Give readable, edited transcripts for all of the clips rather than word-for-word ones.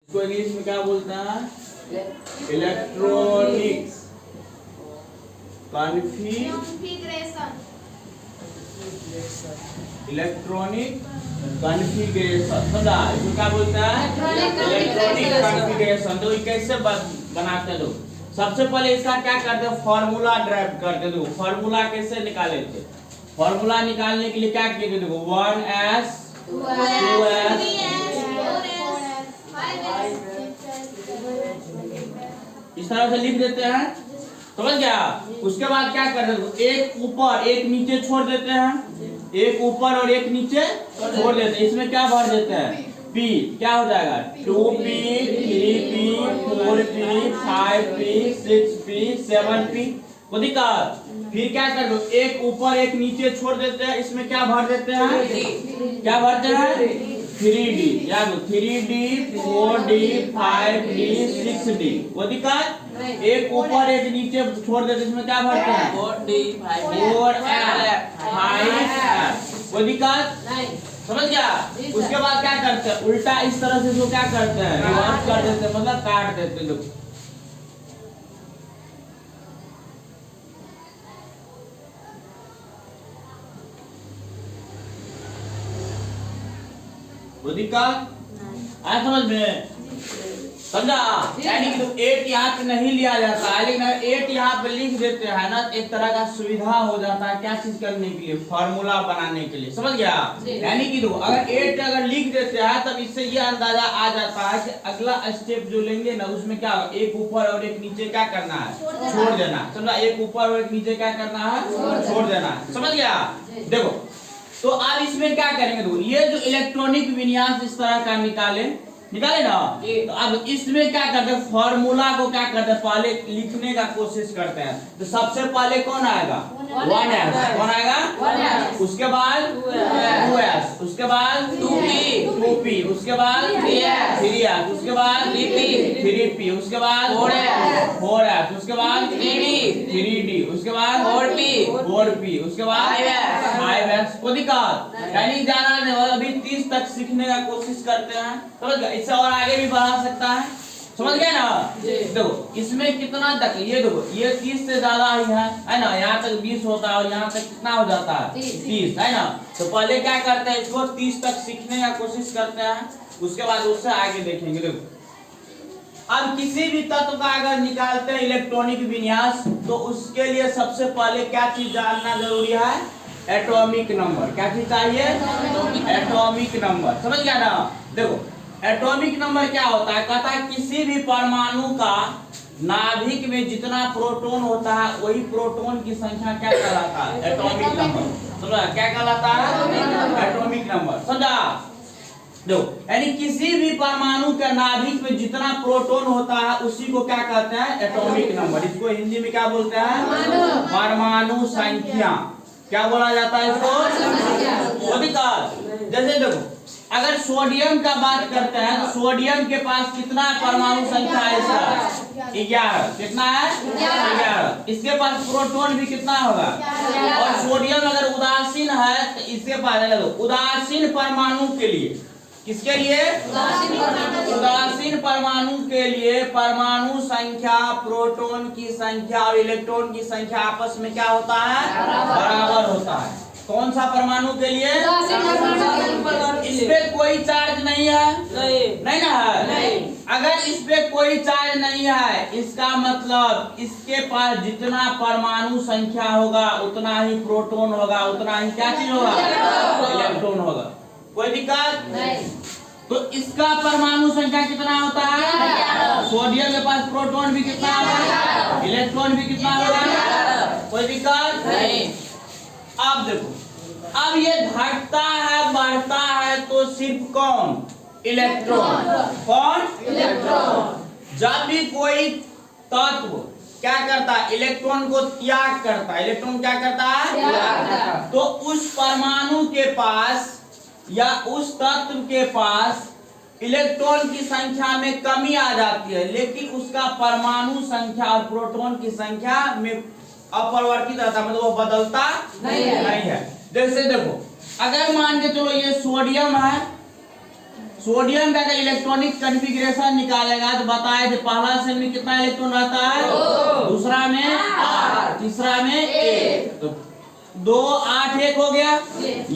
इसको इंग्लिश में क्या बोलते हैं? Electronics configuration. इलेक्ट्रॉनिक कॉन्फ़िगरेशन समझा? इसको क्या बोलते हैं? Electronic configuration. तो ये कैसे बनाते हैं? सबसे पहले इसका क्या करते हैं? फॉर्मूला ड्राइव करते हैं। फॉर्मूला कैसे निकाले थे? फॉर्मूला निकालने के लिए क्या किए थे? देखो 1s 2s इस तरह से लिख देते हैं, समझ गया? उसके बाद क्या करते हैं? एक ऊपर एक नीचे छोड़ देते हैं, एक ऊपर और एक नीचे छोड़ देते हैं। इसमें क्या भर देते हैं? P क्या हो जाएगा? 2p 3p 4p 5p 6p 7p को दिक्कत। फिर क्या कर दो? एक ऊपर एक नीचे छोड़ देते हैं, इसमें क्या भर देते हैं? क्या भरते हैं? 3d याद 3d 4d 5d 6d वो दिक्कत। एक ऊपर एक नीचे छोड़ देते, इसमें क्या भरते हैं? 4d 5f 5f वो दिक्कत। समझ गया? उसके बाद क्या करते हैं? उल्टा इस तरह से इसको क्या करते हैं? रिवर्स कर देते हैं, मतलब काट देते हैं। देखो बुद्धि का आया समझ में? समझा? यानी कि 8 यहाँ पे नहीं लिया जाता है, लेकिन 8 यहाँ पे लिख देते हैं ना, एक तरह का सुविधा हो जाता है। क्या चीज करने के लिए? फॉर्मूला बनाने के लिए। समझ गया? यानी कि अगर 8 अगर लिख देते हैं तब इससे ये अंदाजा आ जाता है कि अगला स्टेप जो लेंगे ना उसमें क्या होगा? एक ऊपर और एक नीचे क्या करना है? छोड़ देना। समझा? एक ऊपर और एक नीचे क्या करना है? छोड़ देना। समझ गया? देखो तो अब इसमें क्या करेंगे? देखो ये जो इलेक्ट्रॉनिक विन्यास इस तरह का निकाले ना, तो अब इसमें क्या करते हैं? फॉर्मूला को क्या करते हैं? पहले लिखने का कोशिश करते हैं। तो सबसे पहले कौन आएगा? 1s। कौन आएगा? 1s। उसके बाद 2s, उसके बाद 2p, उसके बाद 3s, उसके बाद 3p, उसके बाद 4s, उसके बाद 3d, उसके बाद 4p, उसके बाद 5s को दिक्कत। यानी जाना अभी 30 तक सीखने का कोशिश करते हैं। समझ गए? इससे और आगे भी बढ़ा सकता है। समझ गए ना? देखो इसमें कितना तक, ये देखो ये 30 से ज्यादा ही है ना? यहाँ तक 20 होता है और यहाँ तक कितना हो जाता है? 30 है ना? तो पहले क्या करते हैं? इसको 30 तक सीखने का कोशिश करते हैं, उसके बाद उससे आगे देखेंगे। देखो अब किसी भी तत्व का अगर निकालते हैं इलेक्ट्रॉनिक विन्यास, तो उसके लिए सबसे पहले क्या चीज जानना जरूरी है? Atomic number. क्या चीज चाहिए? Atomic number. समझ गया ना? देखो एटॉमिक नंबर क्या होता है? कहता है किसी भी परमाणु का नाभिक में जितना प्रोटॉन होता है वही प्रोटॉन की संख्या क्या कहलाता है? Atomic number. समझा? क्या कहलाता है? Atomic number. समझा? देखो यानी किसी भी परमाणु के नाभिक में जितना प्रोटॉन होता है उसी को क्या कहते हैं? Atomic number. इसको हिंदी में क्या बोलते हैं? परमाणु संख्या। क्या बोला जाता है इसको? जैसे देखो अगर सोडियम का बात करते हैं तो सोडियम के पास कितना परमाणु संख्या है? इसका 11। कितना है? 11। इसके पास प्रोटॉन भी कितना होगा? और सोडियम अगर उदासीन है तो इसके पास उदासीन परमाणु के लिए, किसके लिए? उदासीन परमाणु के लिए परमाणु संख्या, प्रोटॉन की संख्या और इलेक्ट्रॉन की संख्या आपस में क्या होता है? बराबर होता है। कौन सा परमाणु के लिए? इस पे कोई चार्ज नहीं है, नहीं ना है? अगर इस पे कोई चार्ज नहीं है इसका मतलब इसके पास जितना परमाणु संख्या होगा उतना ही प्रोटॉन होगा, उतना ही क्या चीज होगा? इलेक्ट्रॉन होगा। कोई दिक्कत नहीं। तो इसका परमाणु संख्या कितना होता है? सोडियम के पास प्रोटॉन भी कितना होगा? इलेक्ट्रॉन भी कितना होगा? कोई दिक्कत नहीं। अब देखो अब ये घटता है बढ़ता है तो सिर्फ कौन? इलेक्ट्रॉन। कौन? इलेक्ट्रॉन। जब भी कोई तत्व क्या करता है? इलेक्ट्रॉन को त्याग करता है। इलेक्ट्रॉन क्या करता है? तो उस परमाणु के पास या उस तत्व के पास इलेक्ट्रॉन की संख्या में कमी आ जाती है, लेकिन उसका परमाणु संख्या और प्रोटॉन की संख्या में अपरिवर्तित रहता है, मतलब वो बदलता नहीं है। जैसे देखो अगर मान के चलो ये सोडियम है, सोडियम का अगर इलेक्ट्रॉनिक कॉन्फ़िगरेशन निकालेगा तो बताए थे पहला सेल में कितना इलेक्ट्रॉन रहता है, दूसरा में 8, तीसरा में 1, तो 2 8 1 हो गया।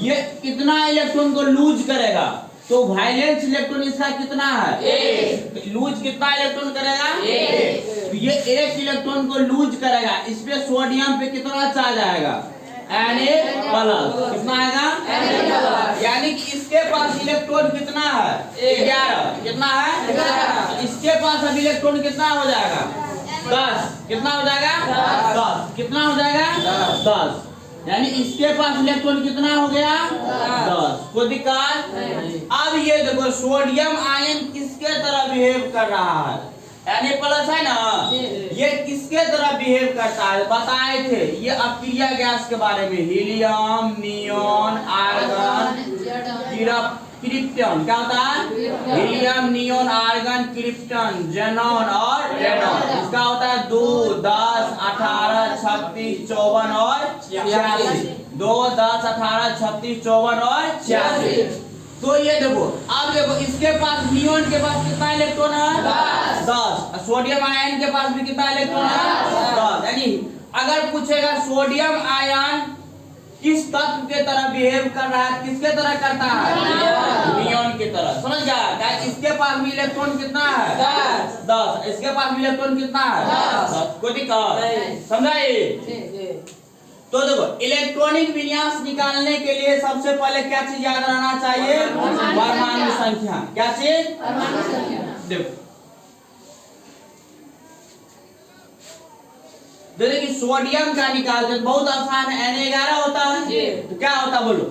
ये कितना इलेक्ट्रॉन को लूज करेगा, तो वायलेंस इलेक्ट्रॉन इसका कितना है, 1, लूज कितना इलेक्ट्रॉन करेगा, 1, तो ये 1 इलेक्ट्रॉन को लूज करेगा। इस पे सोडियम पे कितना चार्ज आएगा, Na+, कितना आएगा, यानी कि इसके पास इलेक्ट्रॉन कितना है, 11, कितना है 11, इसके पास अब इलेक्ट्रॉन कितना हो जाएगा, 10, कितना हो जाएगा 10, कितना हो जाएगा 10, यानी इसके पास इलेक्ट्रॉन कितना हो गया 10, कोई दिक्कत। अब ये देखो सोडियम आयन किसके तरह बिहेव कर रहा है, Na+ है ना, ये किसके तरह बिहेव करता है बताए थे, ये अक्रिया गैस के बारे में, हीलियम, नियोन, आर्गन, क्रिप्टन, क्या होता है, helium, neon, argon, krypton, xenon और रेडॉन। इसका होता है 2, 10, 18, 36, 54 और 86, 2, 10, 18, 36, 54 और 86। तो ये देखो, अब देखो इसके पास नियोन के पास कितना इलेक्ट्रॉन है, 10, सोडियम आयन के पास भी कितना इलेक्ट्रॉन है, 10, यानी अगर पूछेगा सोडियम आयन किस तत्व के तरह बिहेव कर रहा है, किसके तरह करता है, नियोन की तरह, समझ गया। इसके पास भी इलेक्ट्रॉन कितना है, 10, इसके पास भी इलेक्ट्रॉन कितना है, 10, कोई दिक्कत, समझाइए। तो देखो इलेक्ट्रॉनिक विन्यास निकालने के लिए सबसे पहले क्या चीज याद रहना चाहिए, परमाणु संख्या, क्या चीज, परमाणु संख्या। देखो जैसे कि सोडियम का निकालते बहुत आसान है, Na11 होता है, तो क्या होता है बोलो,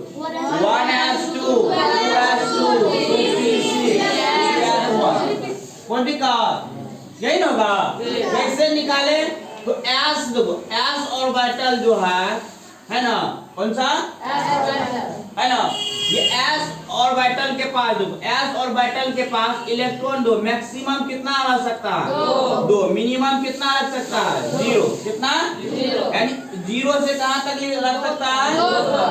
1s2 2s2 3c6 कौन दिक्कत, यही ना होगा। कैसे निकाले, तो s देखो s ऑर्बिटल जो है ना, कौन सा है ना, ये s ऑर्बिटल के पास देखो, s ऑर्बिटल के पास इलेक्ट्रॉन दो, मैक्सिमम कितना रह सकता है, 2, मिनिमम कितना रख सकता है, 0, कितना 0, यानी 0 से कहां तक रख सकता है,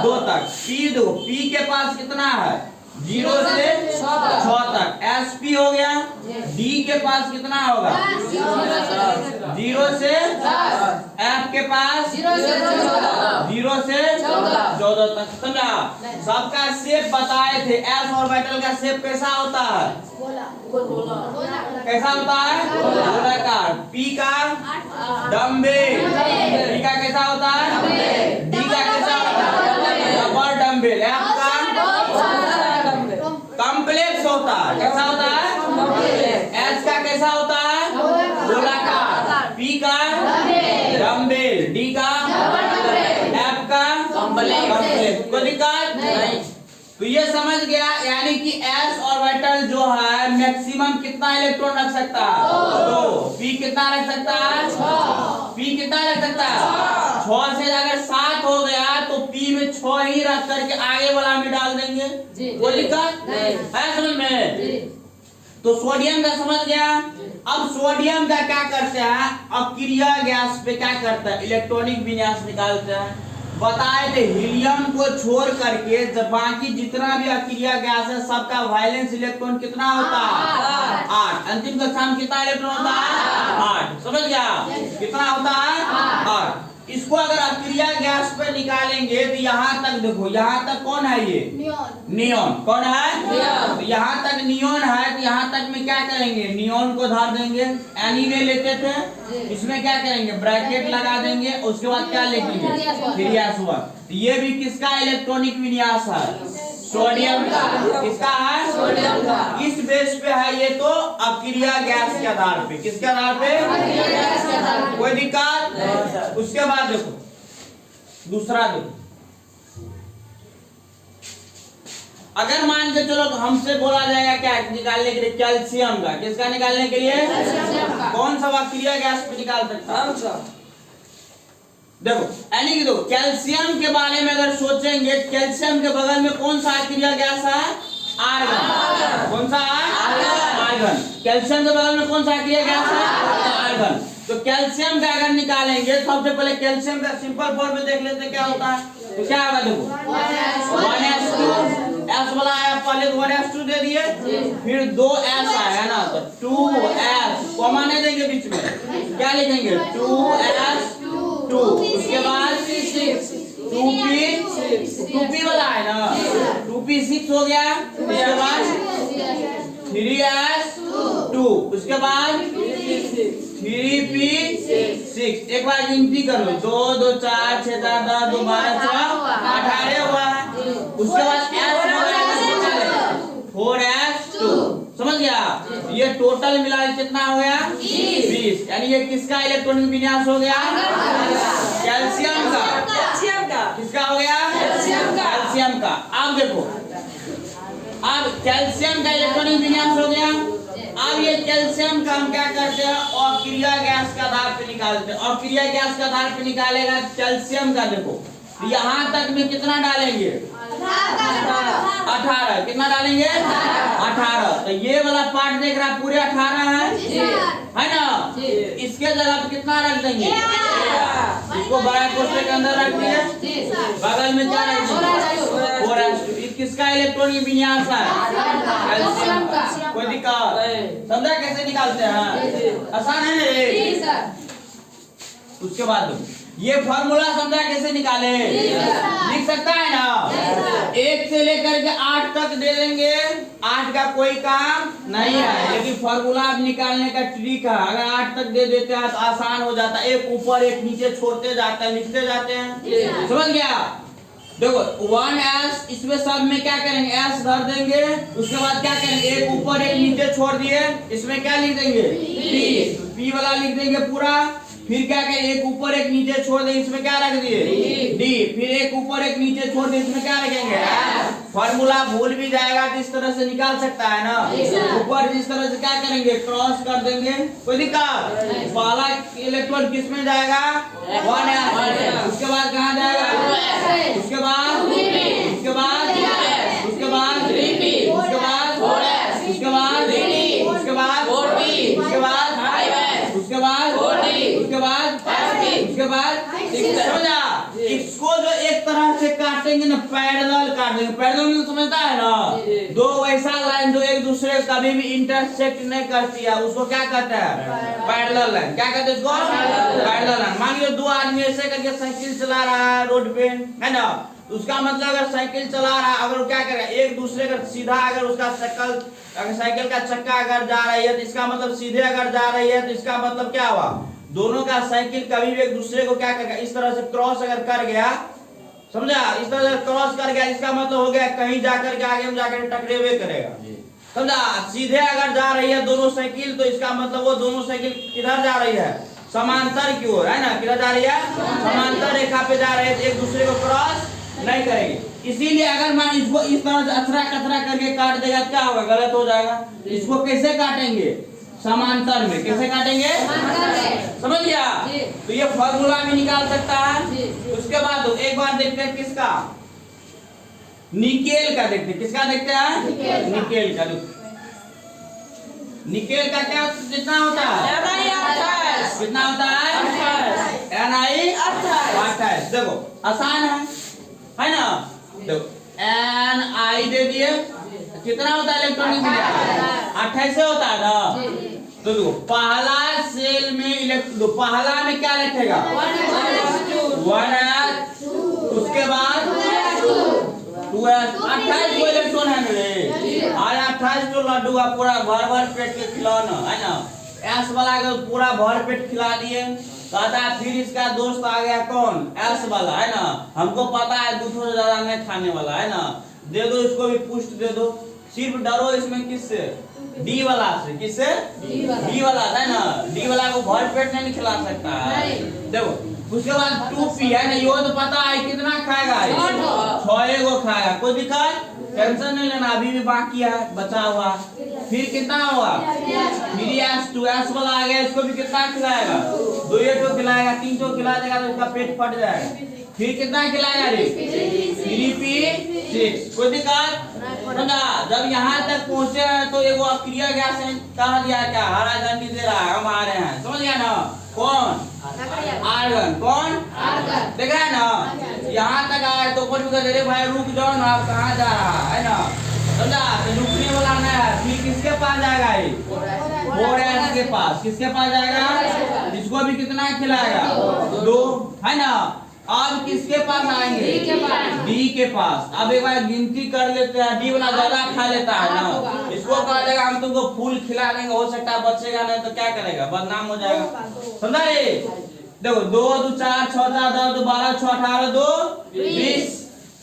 2 तक। p देखो p के पास कितना है, 0 से 6 तक, sp हो गया। d के पास कितना होगा, 0 से f के पास 0 से 14 तक, समझा। सबका शेप बताए थे, s ऑर्बिटल का शेप कैसा होता है, कैसा होता है, गोलाकार। p का डम्बेल, p का कैसा होता है, d का कैसा होता है, रबर डम्बेल, f का कॉम्प्लेक्स होता है, कैसा होता है, S का कैसा होता है, गोलाकार, P का डम्बेल, D का F का कॉम्प्लेक्स, कोई दिक्कत नहीं। तो ये समझ गया, यानी कि s ऑर्बिटल जो है मैक्सिमम कितना इलेक्ट्रॉन रख सकता है, 2, p कितना रख सकता है, 6, p कितना रख सकता है, 6 से अगर 7 हो गया तो p में 6 ही रख करके आगे वाला में डाल देंगे, कोई दिक्कत है समझ में। तो सोडियम का समझ गया। अब सोडियम का क्या करते हैं, अक्रिया गैस पे क्या करता है, इलेक्ट्रॉनिक विन्यास निकालते हैं। बताए थे हीलियम को छोड़ करके जब बाकी जितना भी अक्रिया गैस है सबका वायलेंस इलेक्ट्रॉन कितना होता है, 8, अंतिम कक्षा में कितना इलेक्ट्रॉन होता है, 8, समझ गया, कितना होता है 8। इसको अगर अक्रिया गैस पे निकालेंगे तो यहाँ तक देखो, यहाँ तक कौन है, ये नियोन, कौन है, तो यहाँ तक नियोन है, तो यहाँ तक में क्या करेंगे, नियोन को धर देंगे, Na लेते थे, इसमें क्या करेंगे, ब्रैकेट लगा देंगे, उसके बाद क्या लिखेंगे, 3s1। तो ये भी किसका इलेक्ट्रॉनिक विन्यास है, सोडियम का, किसका है, सोडियम का। इस बेस पे है ये, तो अक्रिया गैस के आधार पे, किसके आधार पे, कोई दिक्कत। उसके बाद देखो दूसरा देखो, अगर मान के चलो तो हमसे बोला जाएगा क्या निकालने के लिए, कैल्शियम का, किसका निकालने के लिए, कौन सा अक्रिया गैस पे निकाल सकता है, देखो यानी कि देखो कैल्शियम के बारे में अगर सोचेंगे, कैल्शियम के बगल में कौन सा अक्रिया गैस है, आर्गन, कौन सा है, आर्गन। कैल्शियम के बगल में कौन सा अक्रिया गैस है, आर्गन। तो कैल्शियम का अगर निकालेंगे, सबसे पहले कैल्शियम का सिंपल फॉर्म में देख लेते क्या होता है, तो क्या होगा देखो, 1s2 एस वाला आया, पहले 1s2 दे दिए, फिर 2s आया ना, तो 2s कॉमा नहीं देंगे बीच में, क्या लिखेंगे 2s2, उसके बाद 2p वाला है ना, 2p6 हो गया, उसके बाद 3s2, उसके बाद 3p6, एक बार गिनती कर लो, 2 2 4 6 7 10 2 12 18 हुआ है, उसके बाद s 4s2, समझ गया, ये टोटल मिला कितना हो गया 20, यानी ये किसका इलेक्ट्रॉनिक विन्यास हो गया, कैल्शियम का, किसका हो गया कैल्शियम का। अब देखो, अब कैल्शियम का इलेक्ट्रॉनिक विन्यास हो गया। अब ये कैल्शियम का हम क्या करते हैं, अक्रिया गैस का आधार पे निकालते हैं। अक्रिया गैस का आधार पे निकालेगा कैल्शियम का, देखो यहाँ तक में कितना डालेंगे 18, कितना डालेंगे 18, तो ये वाला पार्ट देख रहा पूरे 18 है ना, इसके जगह पे कितना रख देंगे, इसको बड़ा कोष्ठक के अंदर रख दिए, बगल में क्या रख देंगे 4s2, किसका इलेक्ट्रॉनिक विन्यास है कैल्शियम का। कोई दिक्कत, समझा कैसे निकालते हैं, आसान है रे। उसके बाद ये फॉर्मूला समझा कैसे निकाले, लिख सकता है ना, 1 से लेकर के 8 तक दे देंगे, 8 का कोई काम नहीं है, लेकिन फॉर्मूला अब निकालने का ट्रिक है, अगर 8 तक दे देते हैं तो आसान हो जाता है, एक ऊपर एक नीचे छोड़ते जाते हैं, लिखते जाते हैं, समझ गया। देखो 1s, इसमें सब में क्या करेंगे s धर देंगे, उसके बाद क्या करेंगे एक ऊपर एक नीचे छोड़ दिए, इसमें क्या लिख देंगे p वाला लिख देंगे पूरा, फिर क्या करें एक ऊपर एक नीचे छोड़ देंगे, इसमें क्या रख दिए d, फिर एक ऊपर एक नीचे छोड़ देंगे, इसमें क्या रखेंगे फॉर्मूला भूल भी जाएगा तो इस तरह से निकाल सकता है ना, ऊपर जिस तरह से क्या करेंगे क्रॉस कर देंगे, कोई दिक्कत, पहला इलेक्ट्रॉन किस में जाएगा 1s, उसके बाद कहाँ जाएगा, उसके बाद उसके बाद उसके बाद उसके बाद उसके बाद उसके बाद उसके बाद उसके बाद उसके बाद उसके बाद, समझा। इसको जो एक तरह से काटेंगे ना, पैरेलल काट देंगे, पैरेलल समझता है ना, दो वैसा लाइन जो एक दूसरे कभी भी इंटरसेक्ट नहीं करती है, उसको क्या कहते हैं पैरेलल लाइन, क्या कहते हैं उसको पैरेलल लाइन। मान लो दो आदमी ऐसे करके साइकिल चला रहा है रोड पे, है ना, उसका मतलब अगर साइकिल चला रहा है, अगर वो क्या करेगा एक दूसरे का सीधा, अगर उसका अगर साइकिल का चक्का अगर जा रही है तो इसका मतलब सीधे अगर जा रही है तो इसका मतलब क्या हुआ, दोनों का साइकिल कभी भी एक दूसरे को क्या करेगा इस तरह से क्रॉस अगर कर गया, समझा, इस तरह से क्रॉस कर गया, इसका मतलब हो गया कहीं जाकर के आगे में जाकर टकरावे करेगा, समझा। सीधे अगर जा रही है दोनों साइकिल तो इसका मतलब वो दोनों साइकिल किधर जा रही है, समांतर की ओर, है ना, किधर जा रही है समांतर रेखा पे जा रहे हैं, एक दूसरे को क्रॉस नहीं करेंगे। इसीलिए अगर मैं इसको इस तरह से अथरा कथरा करके काट देगा क्या होगा, गलत हो जाएगा। इसको कैसे काटेंगे, समांतर में, कैसे काटेंगे समझ गया। तो ये फॉर्मूला भी निकाल सकता है। उसके बाद एक बार देखते हैं किसका, निकेल का देखते हैं, किसका देखते हैं निकेल का। निकेल का क्या कितना होता है, कितना होता है Ni 28। देखो आसान है ना, देखो Ni दे दिए, कितना होता है इलेक्ट्रॉनिक 28 से होता है ना। तो देखो पहला सेल में पहला में क्या लिखेगा 1s, उसके बाद 2s, 28 को इलेक्ट्रॉन है मेरे, और 28 जो लड्डू का पूरा भर भर पेट के खिलाना है ना, s वाला का पूरा भर पेट खिला दिए, कहता फिर इसका दोस्त आ गया कौन s वाला, है ना, हमको पता है दूसरों से ज्यादा नहीं खाने वाला, है ना, दे दो इसको भी पुष्ट दे दो। सिर्फ डरो इसमें किससे, डी वाला से, किससे डी वाला, है ना, डी वाला को भर पेट नहीं खिला सकता है। देखो उसके बाद 2p है ना, ये तो पता है कितना खाएगा, 6 को खाएगा, कोई दिक्कत टेंशन नहीं लेना, अभी भी बाकी है बचा हुआ। फिर कितना हुआ 3s, 2s वाला आ गया, इसको भी कितना खिलाएगा, 2 खिलाएगा, 3 खिला देगा तो उसका पेट फट जाएगा। फिर कितना खिलाएगा रे 3p6, कोई दिक्कत समझा। जब यहाँ तक पहुँचे हैं तो एगो अक्रिया गैस कहा दिया क्या, हरा झंडी दे रहा है, हम आ रहे हैं, समझ गया ना, कौन आर्गन, कौन देख रहा है ना। यहाँ तक आए तो कुछ भी अरे भाई रुक जाओ ना, आप कहाँ जा रहा है ना, समझा। तो रुकने वाला नहीं है। फिर किसके पास जाएगा ये? 4s के पास। किसके पास जाएगा? इसको भी कितना खिलाएगा? 2 है ना। अब किसके पास आएंगे? डी के पास। अब एक बार गिनती कर लेते हैं। डी वाला ज्यादा खा लेता है ना, इसको कहा जाएगा हम तुमको फूल खिला देंगे, हो सकता है बचेगा नहीं तो क्या करेगा, बदनाम हो जाएगा, समझा ये। देखो 2 2 4 6 4 10 12 6 18 2 20।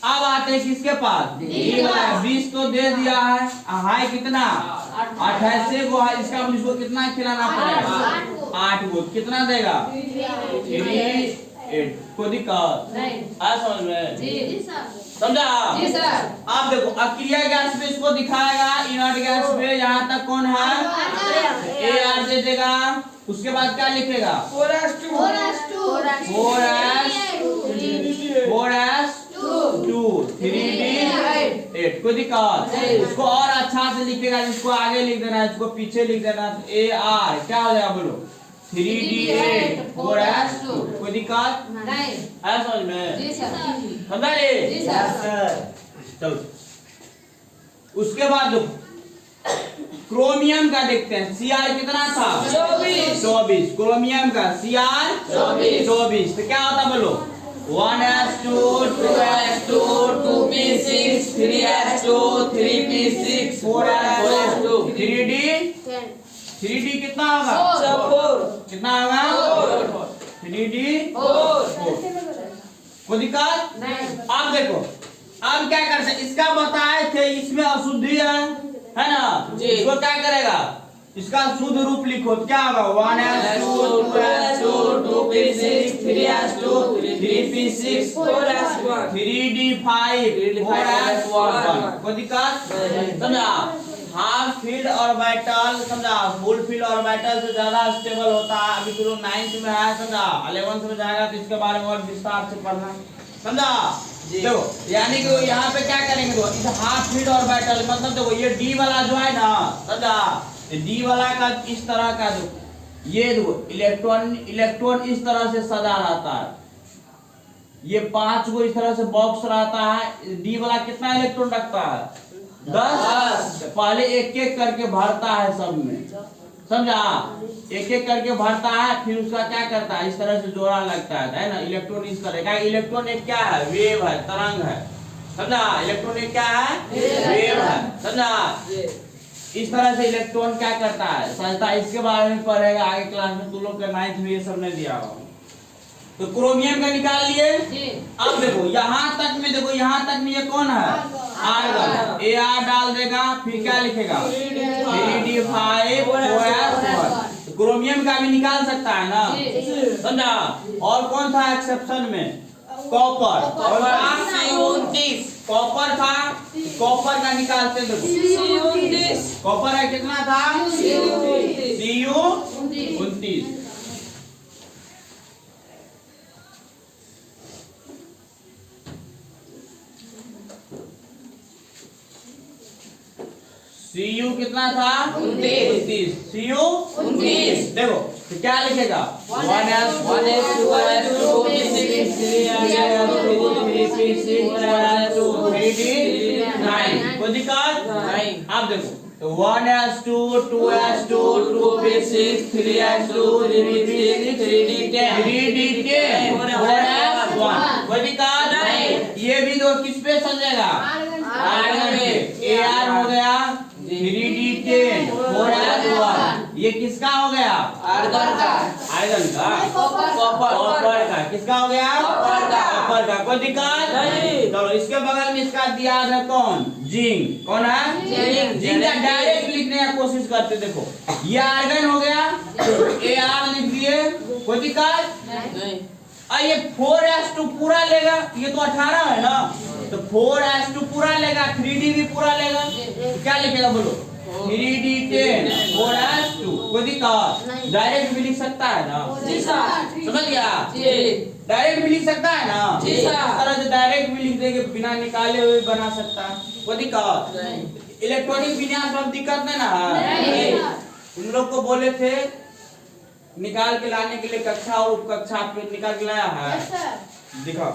अब आते हैं किसके पास? डी वाला। 20 तो दे दिया है, हाई कितना? 28 को है। इसका इसको कितना खिलाना पड़ेगा? 8 को। कितना देगा? 8। कोई दिक्कत आया समझ में? जी सर। समझा? जी सर। आप देखो अक्रिया गैस पे इसको दिखाएगा, इनर्ट गैस पे यहाँ तक कौन है? AR दे देगा। उसके बाद क्या लिखेगा? 4s2 3D8। कोई दिक्कत? इसको और अच्छा से लिखेगा, इसको आगे लिख देना, इसको पीछे लिख देना। AR क्या हो जाएगा बोलो? 3D8 4s2। कोई दिक्कत नहीं है समझ में? जी सर। समझा ये? जी सर। चलो उसके बाद क्रोमियम का देखते हैं। Cr कितना था? 24। क्रोमियम का Cr 24। तो क्या होता बोलो? 1s2 2s2 2p6 3s2 3p6 4s2 3D कितना होगा? कितना होगा? 3D 4। कोई दिक्कत नहीं। अब देखो अब क्या कर सकते, इसका बताए थे इसमें अशुद्धि है ना, इसको क्या करेगा? इसका शुद्ध रूप लिखो तो क्या होगा? 1s2 2s2 2p6 3s2 3p6 4s1 3d5 4s1। कोई दिक्कत समझा? हाफ फील्ड ऑर्बिटल समझा, फुल फील्ड ऑर्बिटल से ज्यादा स्टेबल होता है। अभी तो 9th में है समझा, 11th में जाएगा तो इसके बारे में और विस्तार से पढ़ना, समझा। देखो यानी कि यहाँ पे क्या करेंगे? तो इस हाफ फील्ड ऑर्बिटल मतलब देखो ये डी वाला जो है ना, समझा, डी वाला का इस तरह का ये देखो इलेक्ट्रॉन इस तरह से सजा रहता है। ये 5 को इस तरह से बॉक्स रहता है। डी वाला कितना इलेक्ट्रॉन रखता है? 10। पहले एक एक करके भरता है सब में, समझा। एक एक करके भरता है, फिर उसका क्या करता है? इस तरह से जोड़ा लगता है ना। इलेक्ट्रॉन इस तरह का, इलेक्ट्रॉन एक क्या है? वेव है, तरंग है, समझा। इलेक्ट्रॉन एक क्या है? वेव है, समझा। इस तरह से इलेक्ट्रॉन क्या करता है? सजता है। इसके बारे में पढ़ेगा आगे क्लास में, तुम लोग का 9th में ये सब नहीं दिया हुआ। तो क्रोमियम का निकाल लिए। अब देखो यहाँ तक में, देखो यहाँ तक में ये कौन है? आर्गन। AR डाल देगा, फिर क्या लिखेगा? 3d5 4s1। क्रोमियम का भी निकाल सकता है ना, समझा। और कौन था एक्सेप्शन में? कॉपर। कॉपर था, कॉपर का निकालते देखो। कॉपर है कितना था? Cu 29। Cu कितना था? 29। Cu 29। देखो तो क्या लिखेगा? 1s 2s 2p6 3s2 3p6 4s2 3d9। कोई दिक्कत नहीं। अब देखो तो 1s2 2s2 2p6 3s2 3p6 3d10 3d10 4s1। कोई दिक्कत नहीं। ये भी दो किस पे सजेगा? आर्गन पे। AR हो गया 3d10 4s1। ये किसका हो गया? आर्गन का। आर्गन का कॉपर का। किसका हो गया? कॉपर का। कोई दिक्कत नहीं। चलो इसके बगल में इसका दिया है कौन? जिंक। कौन है? जिंक का डायरेक्ट लिखने का कोशिश करते। देखो ये आर्गन हो गया, AR लिख दिए, कोई दिक्कत नहीं। ये 4s2 पूरा लेगा, ये तो 18 है ना, तो 4s2 पूरा लेगा, 3d भी पूरा लेगा, तो क्या लिखेगा बोलो? 3d10 4s2। कोई दिक्कत? डायरेक्ट भी लिख सकता है ना? जी सर। समझ गया? डायरेक्ट भी लिख सकता है ना? जी सर। इस तरह से डायरेक्ट भी लिख देंगे, बिना निकाले हुए बना सकता है। कोई दिक्कत? इलेक्ट्रॉनिक विन्यास में दिक्कत नहीं ना है? उन लोग को बोले थे निकाल के लाने के लिए कक्षा और उपकक्षा पे निकाल के लाया है, दिखाओ।